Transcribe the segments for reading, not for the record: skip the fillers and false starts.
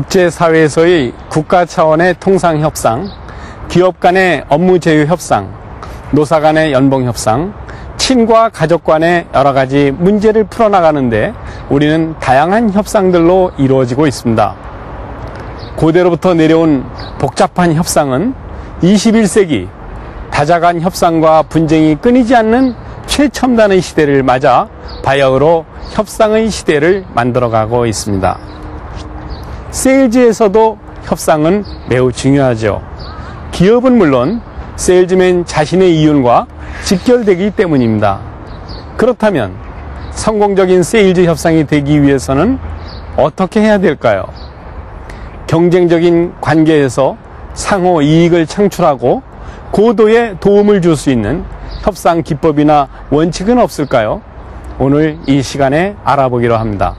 국제사회에서의 국가 차원의 통상협상, 기업 간의 업무 제휴 협상, 노사 간의 연봉 협상, 친과 가족 간의 여러 가지 문제를 풀어나가는데 우리는 다양한 협상들로 이루어지고 있습니다. 고대로부터 내려온 복잡한 협상은 21세기 다자간 협상과 분쟁이 끊이지 않는 최첨단의 시대를 맞아 바야흐로 협상의 시대를 만들어가고 있습니다. 세일즈에서도 협상은 매우 중요하죠. 기업은 물론 세일즈맨 자신의 이윤과 직결되기 때문입니다. 그렇다면 성공적인 세일즈 협상이 되기 위해서는 어떻게 해야 될까요? 경쟁적인 관계에서 상호 이익을 창출하고 고도의 도움을 줄 수 있는 협상 기법이나 원칙은 없을까요? 오늘 이 시간에 알아보기로 합니다.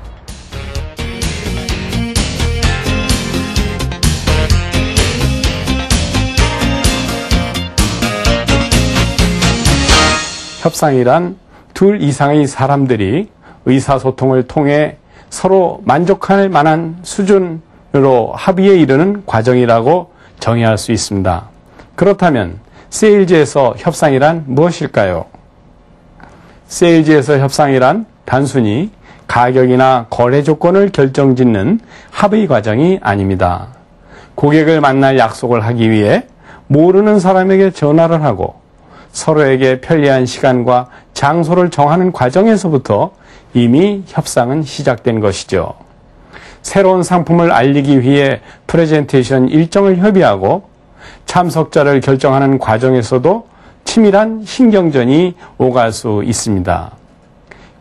협상이란 둘 이상의 사람들이 의사소통을 통해 서로 만족할 만한 수준으로 합의에 이르는 과정이라고 정의할 수 있습니다. 그렇다면 세일즈에서 협상이란 무엇일까요? 세일즈에서 협상이란 단순히 가격이나 거래 조건을 결정짓는 합의 과정이 아닙니다. 고객을 만날 약속을 하기 위해 모르는 사람에게 전화를 하고 서로에게 편리한 시간과 장소를 정하는 과정에서부터 이미 협상은 시작된 것이죠. 새로운 상품을 알리기 위해 프레젠테이션 일정을 협의하고 참석자를 결정하는 과정에서도 치밀한 신경전이 오갈 수 있습니다.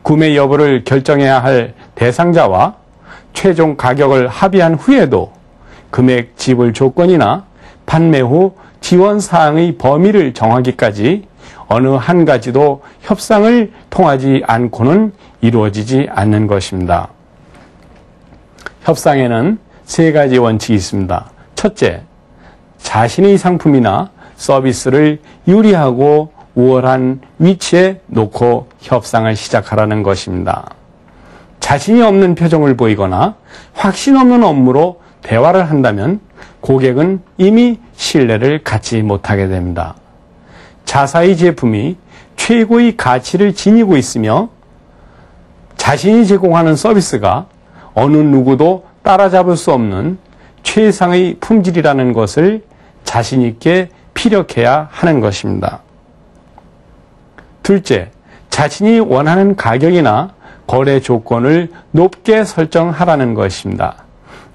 구매 여부를 결정해야 할 대상자와 최종 가격을 합의한 후에도 금액 지불 조건이나 판매 후 지원 사항의 범위를 정하기까지 어느 한 가지도 협상을 통하지 않고는 이루어지지 않는 것입니다. 협상에는 세 가지 원칙이 있습니다. 첫째, 자신의 상품이나 서비스를 유리하고 우월한 위치에 놓고 협상을 시작하라는 것입니다. 자신이 없는 표정을 보이거나 확신 없는 업무로 대화를 한다면 고객은 이미 신뢰를 갖지 못하게 됩니다. 자사의 제품이 최고의 가치를 지니고 있으며 자신이 제공하는 서비스가 어느 누구도 따라잡을 수 없는 최상의 품질이라는 것을 자신 있게 피력해야 하는 것입니다. 둘째, 자신이 원하는 가격이나 거래 조건을 높게 설정하라는 것입니다.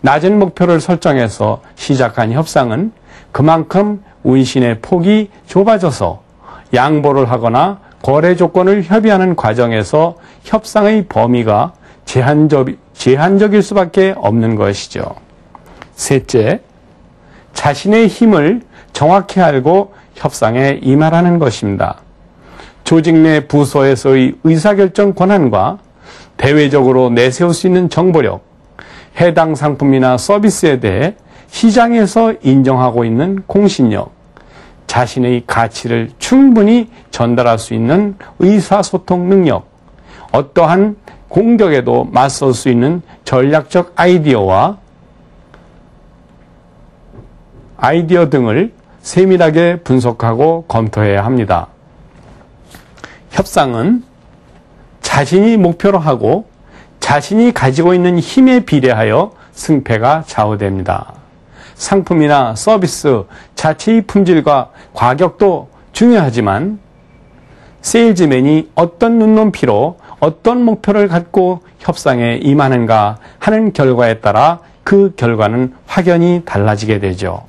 낮은 목표를 설정해서 시작한 협상은 그만큼 운신의 폭이 좁아져서 양보를 하거나 거래 조건을 협의하는 과정에서 협상의 범위가 제한적일 수밖에 없는 것이죠. 셋째, 자신의 힘을 정확히 알고 협상에 임하라는 것입니다. 조직 내 부서에서의 의사결정 권한과 대외적으로 내세울 수 있는 정보력, 해당 상품이나 서비스에 대해 시장에서 인정하고 있는 공신력, 자신의 가치를 충분히 전달할 수 있는 의사소통 능력, 어떠한 공격에도 맞설 수 있는 전략적 아이디어 등을 세밀하게 분석하고 검토해야 합니다. 협상은 자신이 목표로 하고 자신이 가지고 있는 힘에 비례하여 승패가 좌우됩니다. 상품이나 서비스 자체의 품질과 가격도 중요하지만 세일즈맨이 어떤 눈높이로 어떤 목표를 갖고 협상에 임하는가 하는 결과에 따라 그 결과는 확연히 달라지게 되죠.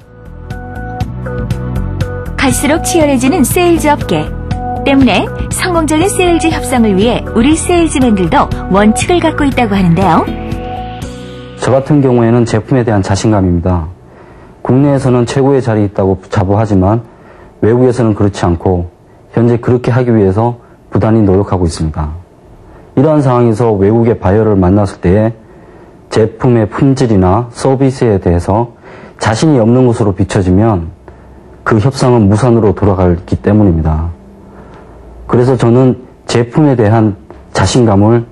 갈수록 치열해지는 세일즈 업계. 때문에 성공적인 세일즈 협상을 위해 우리 세일즈맨들도 원칙을 갖고 있다고 하는데요. 저 같은 경우에는 제품에 대한 자신감입니다. 국내에서는 최고의 자리에 있다고 자부하지만 외국에서는 그렇지 않고 현재 그렇게 하기 위해서 부단히 노력하고 있습니다. 이러한 상황에서 외국의 바이어를 만났을 때에 제품의 품질이나 서비스에 대해서 자신이 없는 것으로 비춰지면 그 협상은 무산으로 돌아가기 때문입니다. 그래서 저는 제품에 대한 자신감을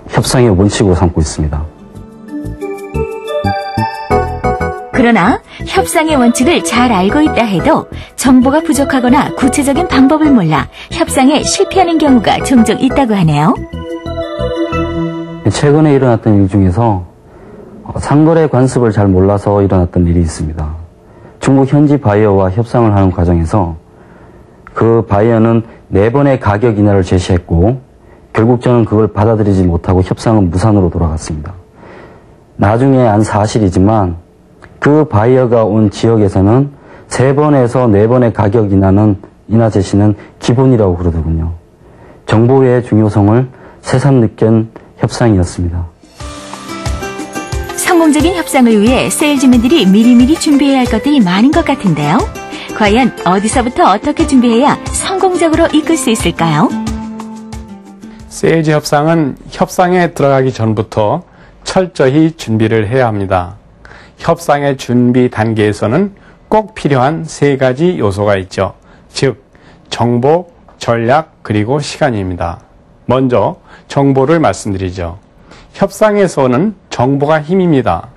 협상의 원칙으로 삼고 있습니다. 그러나 협상의 원칙을 잘 알고 있다 해도 정보가 부족하거나 구체적인 방법을 몰라 협상에 실패하는 경우가 종종 있다고 하네요. 최근에 일어났던 일 중에서 상거래 관습을 잘 몰라서 일어났던 일이 있습니다. 중국 현지 바이어와 협상을 하는 과정에서 그 바이어는 4번의 가격 인하를 제시했고 결국 저는 그걸 받아들이지 못하고 협상은 무산으로 돌아갔습니다. 나중에 안 사실이지만 그 바이어가 온 지역에서는 3번에서 4번의 가격 인하 제시는 기본이라고 그러더군요. 정보의 중요성을 새삼 느낀 협상이었습니다. 성공적인 협상을 위해 세일즈맨들이 미리미리 준비해야 할 것들이 많은 것 같은데요. 과연 어디서부터 어떻게 준비해야 성공적으로 이끌 수 있을까요? 세일즈 협상은 협상에 들어가기 전부터 철저히 준비를 해야 합니다. 협상의 준비 단계에서는 꼭 필요한 3가지 요소가 있죠. 즉, 정보, 전략, 그리고 시간입니다. 먼저 정보를 말씀드리죠. 협상에서는 정보가 힘입니다.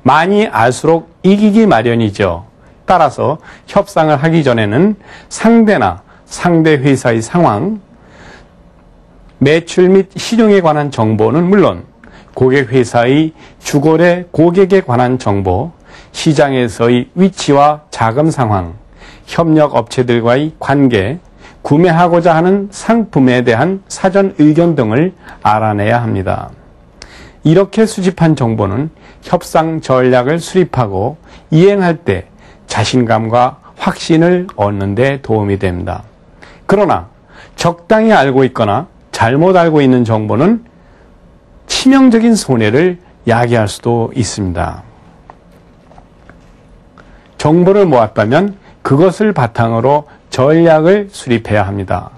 많이 알수록 이기기 마련이죠. 따라서 협상을 하기 전에는 상대나 상대 회사의 상황, 매출 및 시중에 관한 정보는 물론 고객 회사의 주거래 고객에 관한 정보, 시장에서의 위치와 자금 상황, 협력 업체들과의 관계, 구매하고자 하는 상품에 대한 사전 의견 등을 알아내야 합니다. 이렇게 수집한 정보는 협상 전략을 수립하고 이행할 때 자신감과 확신을 얻는 데 도움이 됩니다. 그러나 적당히 알고 있거나 잘못 알고 있는 정보는 치명적인 손해를 야기할 수도 있습니다. 정보를 모았다면 그것을 바탕으로 전략을 수립해야 합니다.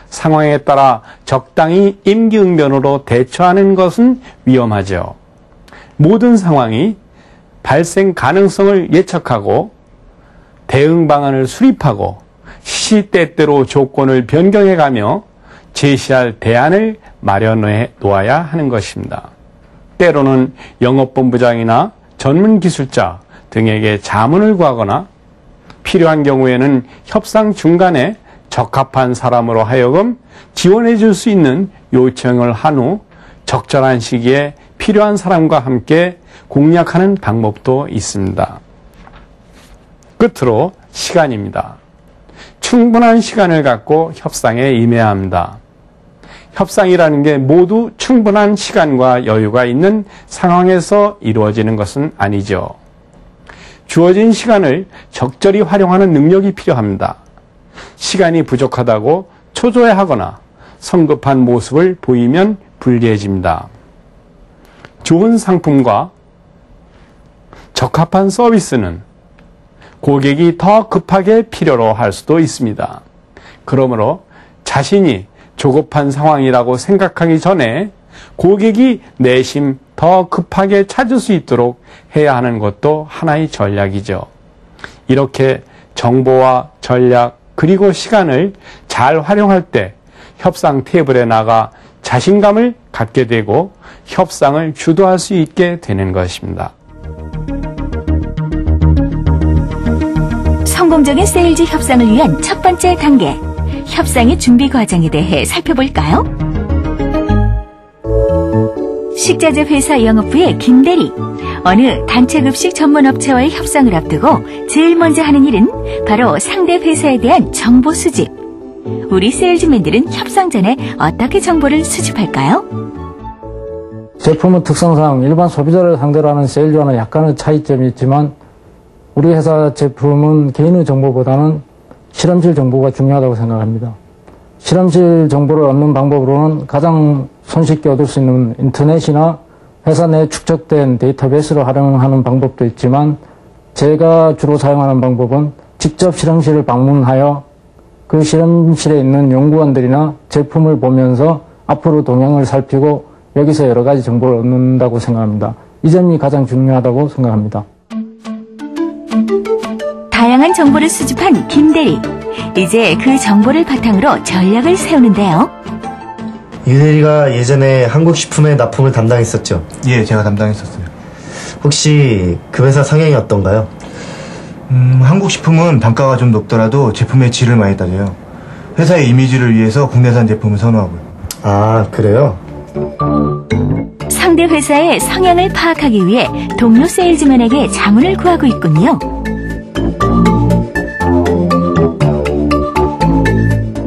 상황에 따라 적당히 임기응변으로 대처하는 것은 위험하죠. 모든 상황이 발생 가능성을 예측하고 대응 방안을 수립하고 시시때때로 조건을 변경해가며 제시할 대안을 마련해 놓아야 하는 것입니다. 때로는 영업본부장이나 전문기술자 등에게 자문을 구하거나 필요한 경우에는 협상 중간에 적합한 사람으로 하여금 지원해 줄 수 있는 요청을 한 후 적절한 시기에 필요한 사람과 함께 공략하는 방법도 있습니다. 끝으로 시간입니다. 충분한 시간을 갖고 협상에 임해야 합니다. 협상이라는 게 모두 충분한 시간과 여유가 있는 상황에서 이루어지는 것은 아니죠. 주어진 시간을 적절히 활용하는 능력이 필요합니다. 시간이 부족하다고 초조해하거나 성급한 모습을 보이면 불리해집니다. 좋은 상품과 적합한 서비스는 고객이 더 급하게 필요로 할 수도 있습니다. 그러므로 자신이 조급한 상황이라고 생각하기 전에 고객이 내심 더 급하게 찾을 수 있도록 해야 하는 것도 하나의 전략이죠. 이렇게 정보와 전략 그리고 시간을 잘 활용할 때 협상 테이블에 나가 자신감을 갖게 되고 협상을 주도할 수 있게 되는 것입니다. 성공적인 세일즈 협상을 위한 첫 번째 단계, 협상의 준비 과정에 대해 살펴볼까요? 식자재 회사 영업부의 김대리. 어느 단체급식 전문업체와의 협상을 앞두고 제일 먼저 하는 일은 바로 상대 회사에 대한 정보 수집. 우리 세일즈맨들은 협상 전에 어떻게 정보를 수집할까요? 제품의 특성상 일반 소비자를 상대로 하는 세일즈와는 약간의 차이점이 있지만 우리 회사 제품은 개인의 정보보다는 실험실 정보가 중요하다고 생각합니다. 실험실 정보를 얻는 방법으로는 가장 손쉽게 얻을 수 있는 인터넷이나 회사 내에 축적된 데이터베이스를 활용하는 방법도 있지만 제가 주로 사용하는 방법은 직접 실험실을 방문하여 그 실험실에 있는 연구원들이나 제품을 보면서 앞으로 동향을 살피고 여기서 여러 가지 정보를 얻는다고 생각합니다. 이 점이 가장 중요하다고 생각합니다. 다양한 정보를 수집한 김대리. 이제 그 정보를 바탕으로 전략을 세우는데요. 유 대리가 예전에 한국식품의 납품을 담당했었죠? 예, 제가 담당했었어요. 혹시 그 회사 성향이 어떤가요? 한국식품은 단가가 좀 높더라도 제품의 질을 많이 따져요. 회사의 이미지를 위해서 국내산 제품을 선호하고요. 아, 그래요? 상대 회사의 성향을 파악하기 위해 동료 세일즈맨에게 자문을 구하고 있군요.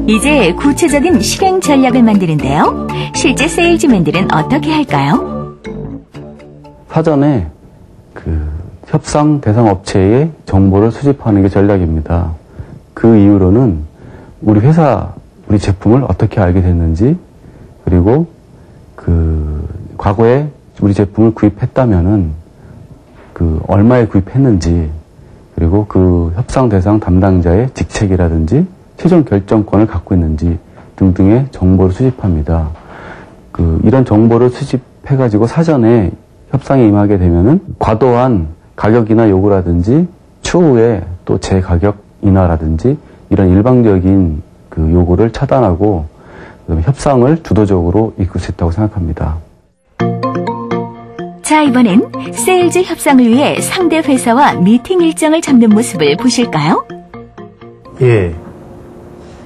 이제 구체적인 실행 전략을 만드는데요. 실제 세일즈맨들은 어떻게 할까요? 사전에 그 협상 대상 업체의 정보를 수집하는 게 전략입니다. 그 이후로는 우리 회사, 우리 제품을 어떻게 알게 됐는지, 그리고 그 과거에 우리 제품을 구입했다면은 그 얼마에 구입했는지, 그리고 그 협상 대상 담당자의 직책이라든지 최종 결정권을 갖고 있는지 등등의 정보를 수집합니다. 이런 정보를 수집해가지고 사전에 협상에 임하게 되면은 과도한 가격이나 요구라든지 추후에 또 재가격 인하라든지 이런 일방적인 그 요구를 차단하고 협상을 주도적으로 이끌 수 있다고 생각합니다. 자, 이번엔 세일즈 협상을 위해 상대 회사와 미팅 일정을 잡는 모습을 보실까요? 예.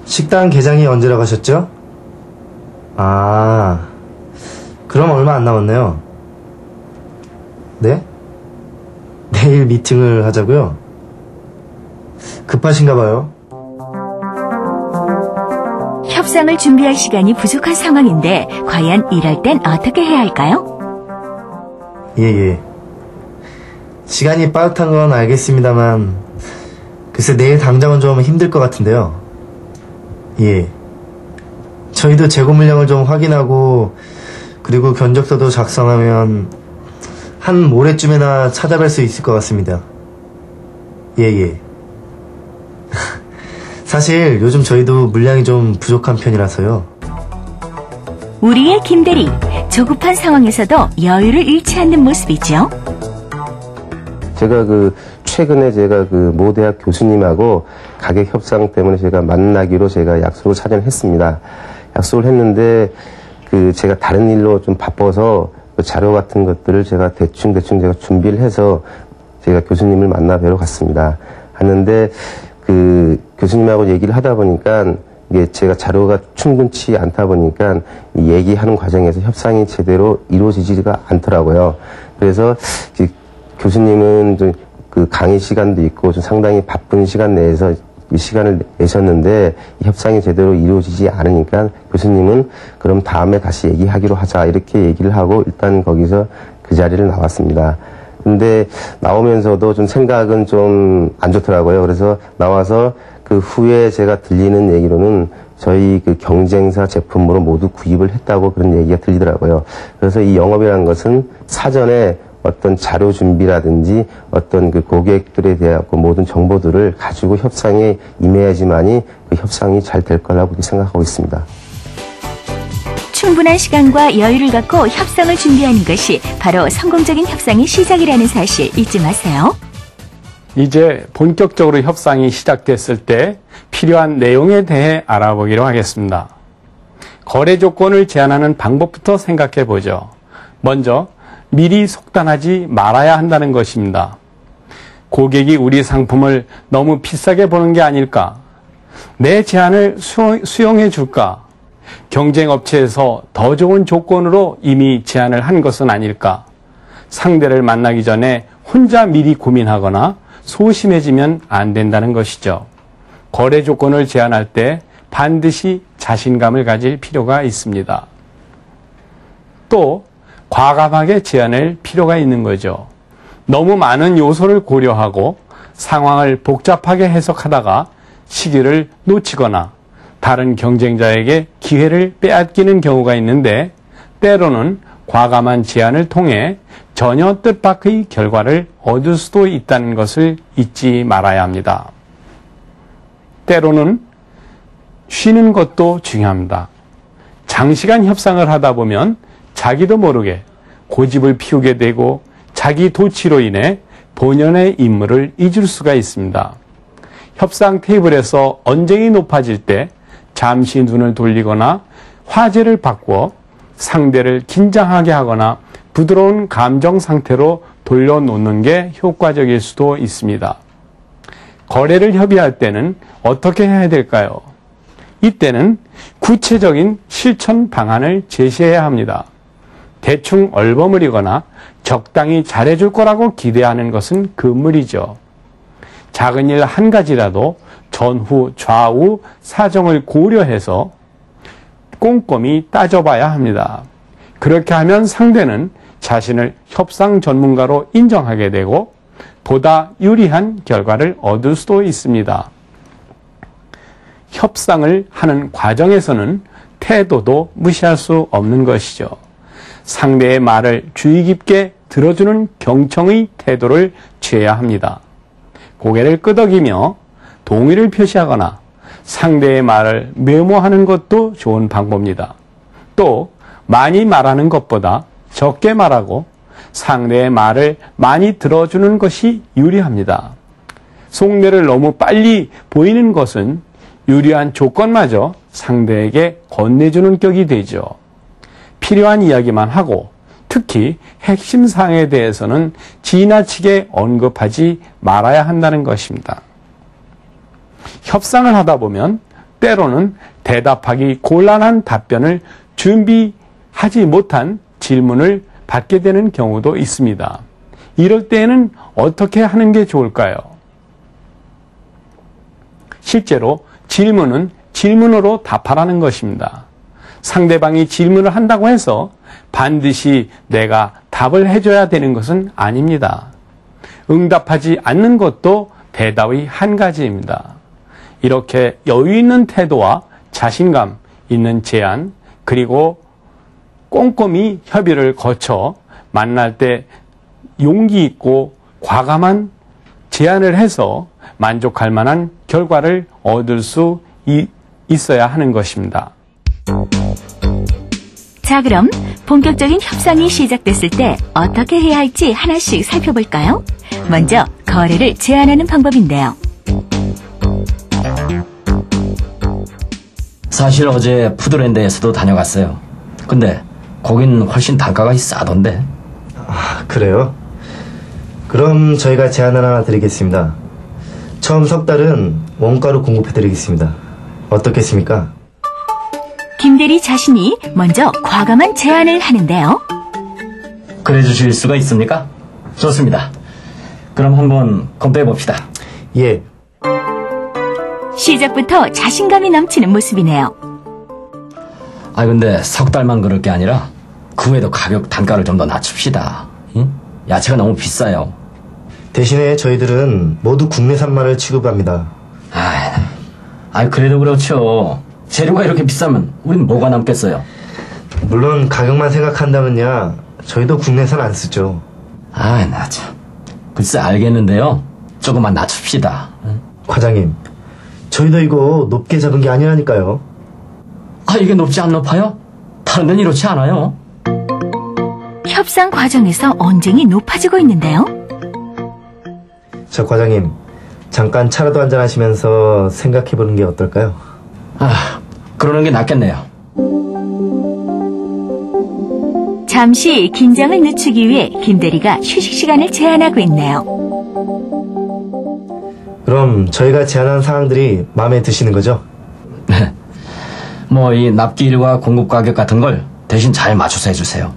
식당 개장이 언제라고 하셨죠? 아, 그럼 얼마 안 남았네요. 네? 내일 미팅을 하자고요? 급하신가 봐요. 협상을 준비할 시간이 부족한 상황인데 과연 이럴 땐 어떻게 해야 할까요? 예. 시간이 빠듯한 건 알겠습니다만 글쎄 내일 당장은 좀 힘들 것 같은데요. 예. 저희도 재고 물량을 좀 확인하고 그리고 견적서도 작성하면 한 모레쯤에나 찾아뵐 수 있을 것 같습니다. 예. 사실 요즘 저희도 물량이 좀 부족한 편이라서요. 우리의 김대리, 조급한 상황에서도 여유를 잃지 않는 모습이죠. 제가 최근에 제가 모대학 교수님하고 가격 협상 때문에 제가 만나기로 제가 약속을 사전했습니다. 약속을 했는데 제가 다른 일로 좀 바빠서 자료 같은 것들을 제가 대충 제가 준비를 해서 제가 교수님을 만나 뵈러 갔습니다. 하는데 교수님하고 얘기를 하다 보니까 이게 제가 자료가 충분치 않다 보니까 얘기하는 과정에서 협상이 제대로 이루어지지가 않더라고요. 그래서 교수님은 좀 강의 시간도 있고 좀 상당히 바쁜 시간 내에서 이 시간을 내셨는데 협상이 제대로 이루어지지 않으니까 교수님은 그럼 다음에 다시 얘기하기로 하자 이렇게 얘기를 하고 일단 거기서 그 자리를 나왔습니다. 근데 나오면서도 좀 생각은 좀 안 좋더라고요. 그래서 나와서 그 후에 제가 들리는 얘기로는 저희 경쟁사 제품으로 모두 구입을 했다고 그런 얘기가 들리더라고요. 그래서 이 영업이라는 것은 사전에 어떤 자료 준비라든지 어떤 고객들에 대한 모든 정보들을 가지고 협상에 임해야지만이 그 협상이 잘 될 거라고 생각하고 있습니다. 충분한 시간과 여유를 갖고 협상을 준비하는 것이 바로 성공적인 협상의 시작이라는 사실 잊지 마세요. 이제 본격적으로 협상이 시작됐을 때 필요한 내용에 대해 알아보기로 하겠습니다. 거래 조건을 제한하는 방법부터 생각해 보죠. 먼저 미리 속단하지 말아야 한다는 것입니다. 고객이 우리 상품을 너무 비싸게 보는 게 아닐까? 내 제안을 수용해 줄까? 경쟁 업체에서 더 좋은 조건으로 이미 제안을 한 것은 아닐까? 상대를 만나기 전에 혼자 미리 고민하거나 소심해지면 안 된다는 것이죠. 거래 조건을 제안할 때 반드시 자신감을 가질 필요가 있습니다. 또 과감하게 제안할 필요가 있는 거죠. 너무 많은 요소를 고려하고 상황을 복잡하게 해석하다가 시기를 놓치거나 다른 경쟁자에게 기회를 빼앗기는 경우가 있는데 때로는 과감한 제안을 통해 전혀 뜻밖의 결과를 얻을 수도 있다는 것을 잊지 말아야 합니다. 때로는 쉬는 것도 중요합니다. 장시간 협상을 하다 보면 자기도 모르게 고집을 피우게 되고 자기 도치로 인해 본연의 임무를 잊을 수가 있습니다. 협상 테이블에서 언쟁이 높아질 때 잠시 눈을 돌리거나 화제를 바꾸어 상대를 긴장하게 하거나 부드러운 감정 상태로 돌려놓는 게 효과적일 수도 있습니다. 거래를 협의할 때는 어떻게 해야 될까요? 이때는 구체적인 실천 방안을 제시해야 합니다. 대충 얼버무리거나 적당히 잘해줄 거라고 기대하는 것은 금물이죠. 작은 일 한 가지라도 전후 좌우 사정을 고려해서 꼼꼼히 따져봐야 합니다. 그렇게 하면 상대는 자신을 협상 전문가로 인정하게 되고 보다 유리한 결과를 얻을 수도 있습니다. 협상을 하는 과정에서는 태도도 무시할 수 없는 것이죠. 상대의 말을 주의 깊게 들어주는 경청의 태도를 취해야 합니다. 고개를 끄덕이며 동의를 표시하거나 상대의 말을 메모하는 것도 좋은 방법입니다. 또 많이 말하는 것보다 적게 말하고 상대의 말을 많이 들어주는 것이 유리합니다. 속내를 너무 빨리 보이는 것은 유리한 조건마저 상대에게 건네주는 격이 되죠. 필요한 이야기만 하고 특히 핵심 사항에 대해서는 지나치게 언급하지 말아야 한다는 것입니다. 협상을 하다 보면 때로는 대답하기 곤란한 답변을 준비하지 못한 질문을 받게 되는 경우도 있습니다. 이럴 때에는 어떻게 하는 게 좋을까요? 실제로 질문은 질문으로 답하라는 것입니다. 상대방이 질문을 한다고 해서 반드시 내가 답을 해줘야 되는 것은 아닙니다. 응답하지 않는 것도 대답의 한 가지입니다. 이렇게 여유 있는 태도와 자신감 있는 제안, 그리고 꼼꼼히 협의를 거쳐 만날 때 용기 있고 과감한 제안을 해서 만족할 만한 결과를 얻을 수 있어야 하는 것입니다. 자, 그럼 본격적인 협상이 시작됐을 때 어떻게 해야 할지 하나씩 살펴볼까요? 먼저 거래를 제안하는 방법인데요. 사실 어제 푸드랜드에서도 다녀갔어요. 근데 거긴 훨씬 단가가 싸던데. 아, 그래요? 그럼 저희가 제안 하나 드리겠습니다. 처음 석 달은 원가로 공급해드리겠습니다. 어떻겠습니까? 김대리 자신이 먼저 과감한 제안을 하는데요. 그래 주실 수가 있습니까? 좋습니다. 그럼 한번 검토해봅시다. 예. 시작부터 자신감이 넘치는 모습이네요. 아, 근데 석 달만 그럴 게 아니라 그 외에도 가격 단가를 좀 더 낮춥시다. 응? 야채가 너무 비싸요. 대신에 저희들은 모두 국내산만을 취급합니다. 아, 그래도 그렇죠. 재료가 이렇게 비싸면 우린 뭐가 남겠어요? 물론 가격만 생각한다면야 저희도 국내산 안 쓰죠. 아, 나 참. 글쎄 알겠는데요. 조금만 낮춥시다. 응? 과장님, 저희도 이거 높게 잡은 게 아니라니까요. 아, 이게 높지 안 높아요? 다른 데는 이렇지 않아요? 협상 과정에서 언쟁이 높아지고 있는데요. 저 과장님, 잠깐 차라도 한잔 하시면서 생각해보는 게 어떨까요? 아, 그러는 게 낫겠네요. 잠시 긴장을 늦추기 위해 김대리가 휴식 시간을 제한하고 있네요. 그럼 저희가 제안한 사항들이 마음에 드시는 거죠? 뭐 이 납기일과 공급 가격 같은 걸 대신 잘 맞춰서 해주세요.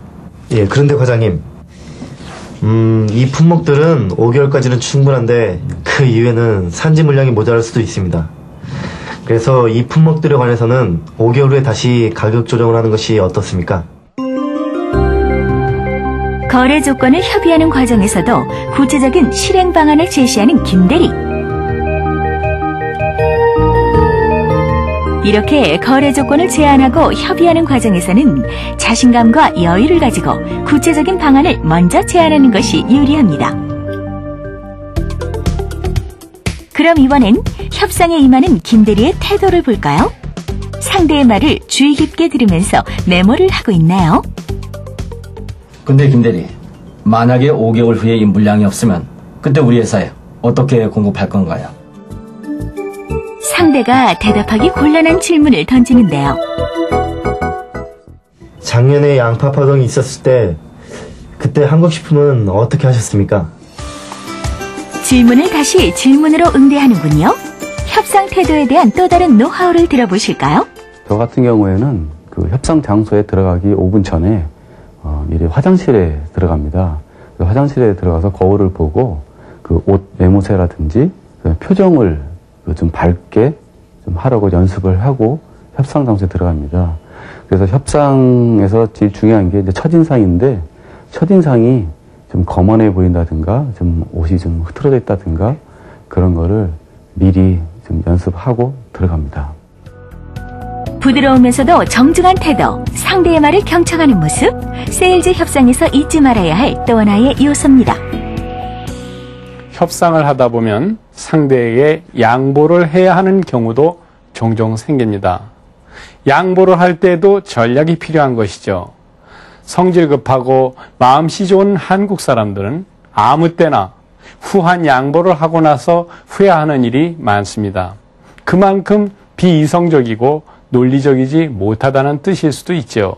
예, 그런데 과장님, 이 품목들은 5개월까지는 충분한데 그 이후에는 산지 물량이 모자랄 수도 있습니다. 그래서 이 품목들에 관해서는 5개월 후에 다시 가격 조정을 하는 것이 어떻습니까? 거래 조건을 협의하는 과정에서도 구체적인 실행 방안을 제시하는 김대리. 이렇게 거래 조건을 제안하고 협의하는 과정에서는 자신감과 여유를 가지고 구체적인 방안을 먼저 제안하는 것이 유리합니다. 그럼 이번엔 협상에 임하는 김대리의 태도를 볼까요? 상대의 말을 주의 깊게 들으면서 메모를 하고 있나요? 근데 김대리, 만약에 5개월 후에 이 물량이 없으면 그때 우리 회사에 어떻게 공급할 건가요? 상대가 대답하기 곤란한 질문을 던지는데요. 작년에 양파 파동이 있었을 때 그때 한국식품은 어떻게 하셨습니까? 질문을 다시 질문으로 응대하는군요. 협상 태도에 대한 또 다른 노하우를 들어보실까요? 저 같은 경우에는 그 협상 장소에 들어가기 5분 전에 미리 화장실에 들어갑니다. 화장실에 들어가서 거울을 보고 그 옷 매모새라든지 표정을 좀 밝게 좀 하려고 연습을 하고 협상 장소에 들어갑니다. 그래서 협상에서 제일 중요한 게 이제 첫인상인데, 첫인상이 좀 거만해 보인다든가, 좀 옷이 좀 흐트러져 있다든가, 그런 거를 미리 좀 연습하고 들어갑니다. 부드러우면서도 정중한 태도, 상대의 말을 경청하는 모습, 세일즈 협상에서 잊지 말아야 할 또 하나의 요소입니다. 협상을 하다 보면 상대에게 양보를 해야 하는 경우도 종종 생깁니다. 양보를 할 때도 전략이 필요한 것이죠. 성질 급하고 마음씨 좋은 한국 사람들은 아무 때나 후한 양보를 하고 나서 후회하는 일이 많습니다. 그만큼 비이성적이고 논리적이지 못하다는 뜻일 수도 있죠.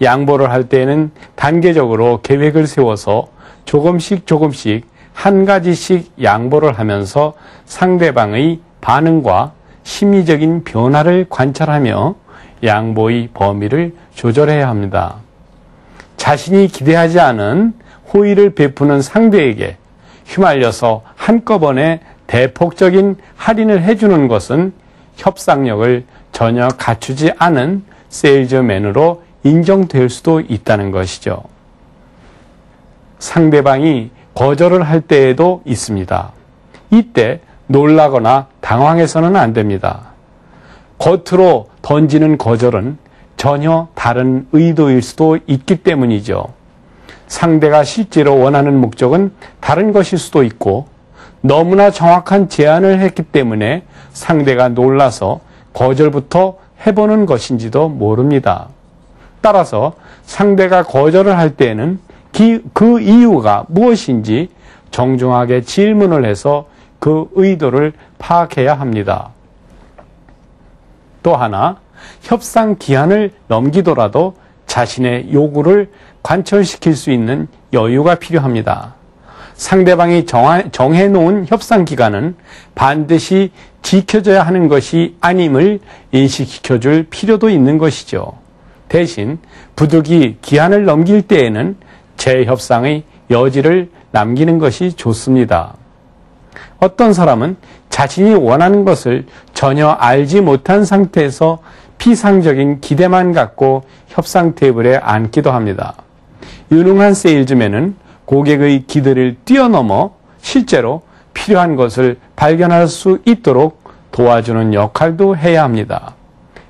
양보를 할 때에는 단계적으로 계획을 세워서 조금씩 한 가지씩 양보를 하면서 상대방의 반응과 심리적인 변화를 관찰하며 양보의 범위를 조절해야 합니다. 자신이 기대하지 않은 호의를 베푸는 상대에게 휘말려서 한꺼번에 대폭적인 할인을 해주는 것은 협상력을 전혀 갖추지 않은 세일즈맨으로 인정될 수도 있다는 것이죠. 상대방이 거절을 할 때에도 있습니다. 이때 놀라거나 당황해서는 안 됩니다. 겉으로 던지는 거절은 전혀 다른 의도일 수도 있기 때문이죠. 상대가 실제로 원하는 목적은 다른 것일 수도 있고, 너무나 정확한 제안을 했기 때문에 상대가 놀라서 거절부터 해보는 것인지도 모릅니다. 따라서 상대가 거절을 할 때에는 그 이유가 무엇인지 정중하게 질문을 해서 그 의도를 파악해야 합니다. 또 하나, 협상 기한을 넘기더라도 자신의 요구를 관철시킬 수 있는 여유가 필요합니다. 상대방이 정해놓은 협상 기간은 반드시 지켜져야 하는 것이 아님을 인식시켜줄 필요도 있는 것이죠. 대신 부득이 기한을 넘길 때에는 재협상의 여지를 남기는 것이 좋습니다. 어떤 사람은 자신이 원하는 것을 전혀 알지 못한 상태에서 피상적인 기대만 갖고 협상 테이블에 앉기도 합니다. 유능한 세일즈맨은 고객의 기대를 뛰어넘어 실제로 필요한 것을 발견할 수 있도록 도와주는 역할도 해야 합니다.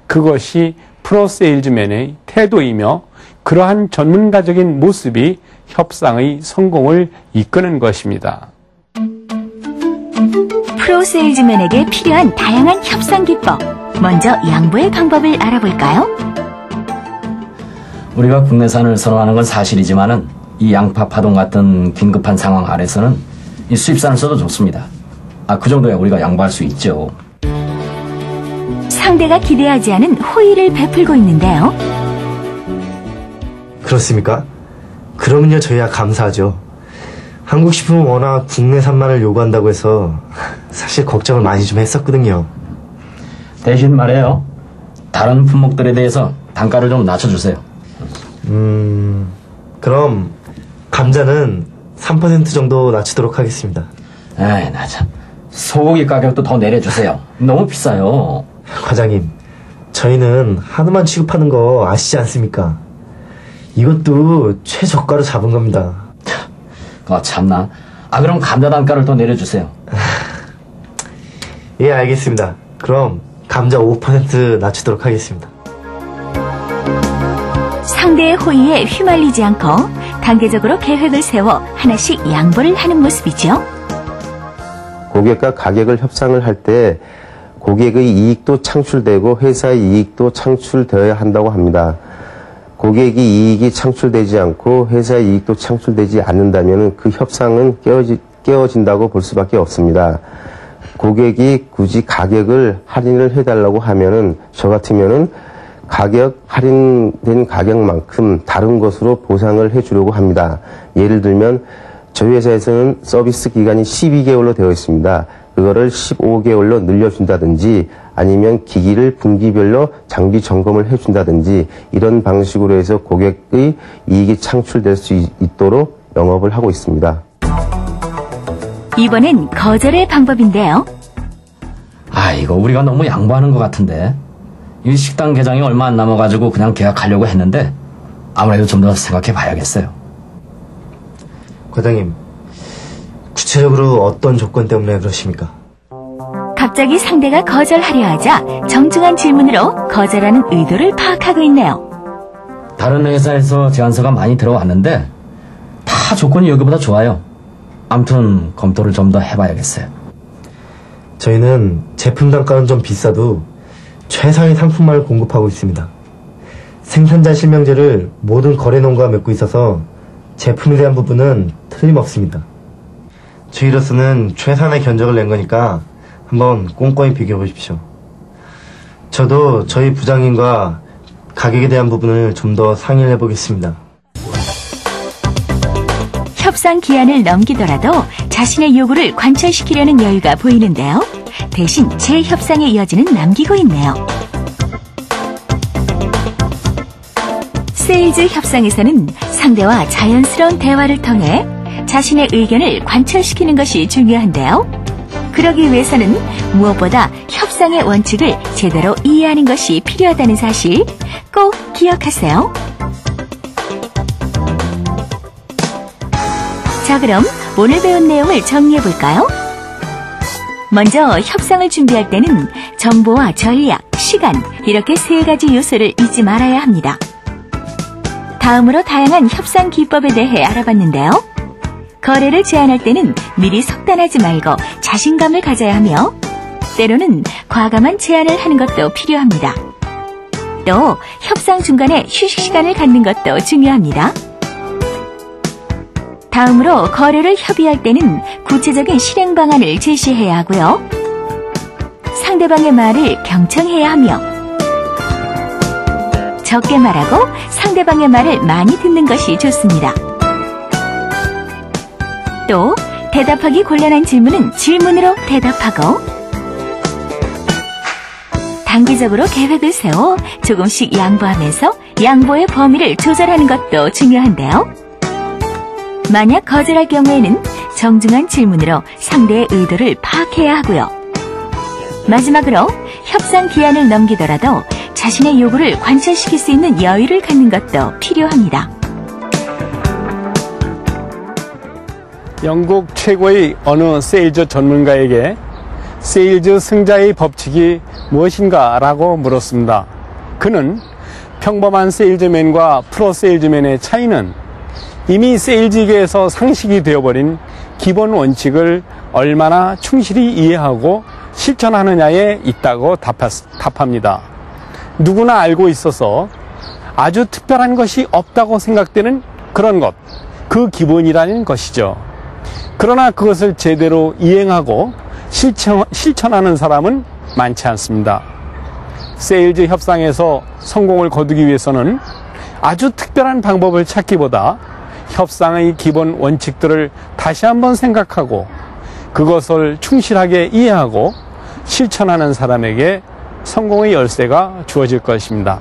그것이 프로 세일즈맨의 태도이며 그러한 전문가적인 모습이 협상의 성공을 이끄는 것입니다. 프로 세일즈맨에게 필요한 다양한 협상 기법. 먼저 양보의 방법을 알아볼까요? 우리가 국내산을 선호하는 건 사실이지만은 이 양파 파동 같은 긴급한 상황 아래서는 이 수입산을 써도 좋습니다. 그 정도야 우리가 양보할 수 있죠. 상대가 기대하지 않은 호의를 베풀고 있는데요. 그렇습니까? 그러면요, 저희야 감사하죠. 한국식품은 워낙 국내산만을 요구한다고 해서 사실 걱정을 많이 좀 했었거든요. 대신 말이에요, 다른 품목들에 대해서 단가를 좀 낮춰주세요. 그럼 감자는 3% 정도 낮추도록 하겠습니다. 에이, 나 참. 소고기 가격도 더 내려주세요. 너무 비싸요. 과장님, 저희는 한우만 취급하는 거 아시지 않습니까? 이것도 최저가로 잡은 겁니다. 참나. 그럼 감자 단가를 더 내려주세요. 예, 알겠습니다. 그럼 감자 5% 낮추도록 하겠습니다. 상대의 호의에 휘말리지 않고 단계적으로 계획을 세워 하나씩 양보를 하는 모습이죠. 고객과 가격을 협상을 할 때 고객의 이익도 창출되고 회사의 이익도 창출되어야 한다고 합니다. 고객이 이익이 창출되지 않고 회사의 이익도 창출되지 않는다면 그 협상은 깨어진다고 볼 수밖에 없습니다. 고객이 굳이 가격을 할인을 해달라고 하면은 저 같으면은 가격 할인된 가격만큼 다른 것으로 보상을 해주려고 합니다. 예를 들면 저희 회사에서는 서비스 기간이 12개월로 되어 있습니다. 그거를 15개월로 늘려준다든지 아니면 기기를 분기별로 장비 점검을 해준다든지 이런 방식으로 해서 고객의 이익이 창출될 수 있도록 영업을 하고 있습니다. 이번엔 거절의 방법인데요. 이거 우리가 너무 양보하는 것 같은데. 이 식당 개장이 얼마 안 남아가지고 그냥 계약하려고 했는데 아무래도 좀 더 생각해 봐야겠어요. 과장님, 구체적으로 어떤 조건 때문에 그러십니까? 갑자기 상대가 거절하려 하자 정중한 질문으로 거절하는 의도를 파악하고 있네요. 다른 회사에서 제안서가 많이 들어왔는데 다 조건이 여기보다 좋아요. 아무튼 검토를 좀 더 해봐야겠어요. 저희는 제품 단가는 좀 비싸도 최상의 상품만을 공급하고 있습니다. 생산자 실명제를 모든 거래농가가 맺고 있어서 제품에 대한 부분은 틀림없습니다. 저희로서는 최선의 견적을 낸 거니까 한번 꼼꼼히 비교해 보십시오. 저도 저희 부장님과 가격에 대한 부분을 좀 더 상의를 해보겠습니다. 협상 기한을 넘기더라도 자신의 요구를 관철시키려는 여유가 보이는데요. 대신 재협상의 여지는 남기고 있네요. 세일즈 협상에서는 상대와 자연스러운 대화를 통해 자신의 의견을 관철시키는 것이 중요한데요. 그러기 위해서는 무엇보다 협상의 원칙을 제대로 이해하는 것이 필요하다는 사실 꼭 기억하세요. 자, 그럼 오늘 배운 내용을 정리해볼까요? 먼저 협상을 준비할 때는 정보와 전략, 시간 이렇게 세 가지 요소를 잊지 말아야 합니다. 다음으로 다양한 협상 기법에 대해 알아봤는데요. 거래를 제안할 때는 미리 속단하지 말고 자신감을 가져야 하며 때로는 과감한 제안을 하는 것도 필요합니다. 또 협상 중간에 휴식 시간을 갖는 것도 중요합니다. 다음으로 거래를 협의할 때는 구체적인 실행 방안을 제시해야 하고요. 상대방의 말을 경청해야 하며 적게 말하고 상대방의 말을 많이 듣는 것이 좋습니다. 또 대답하기 곤란한 질문은 질문으로 대답하고 단기적으로 계획을 세워 조금씩 양보하면서 양보의 범위를 조절하는 것도 중요한데요. 만약 거절할 경우에는 정중한 질문으로 상대의 의도를 파악해야 하고요. 마지막으로 협상 기한을 넘기더라도 자신의 요구를 관철시킬 수 있는 여유를 갖는 것도 필요합니다. 영국 최고의 어느 세일즈 전문가에게 세일즈 승자의 법칙이 무엇인가라고 물었습니다. 그는 평범한 세일즈맨과 프로 세일즈맨의 차이는 이미 세일즈계에서 상식이 되어버린 기본 원칙을 얼마나 충실히 이해하고 실천하느냐에 있다고 답합니다. 누구나 알고 있어서 아주 특별한 것이 없다고 생각되는 그런 것, 그 기본이라는 것이죠. 그러나 그것을 제대로 이행하고 실천하는 사람은 많지 않습니다. 세일즈 협상에서 성공을 거두기 위해서는 아주 특별한 방법을 찾기보다 협상의 기본 원칙들을 다시 한번 생각하고 그것을 충실하게 이해하고 실천하는 사람에게 성공의 열쇠가 주어질 것입니다.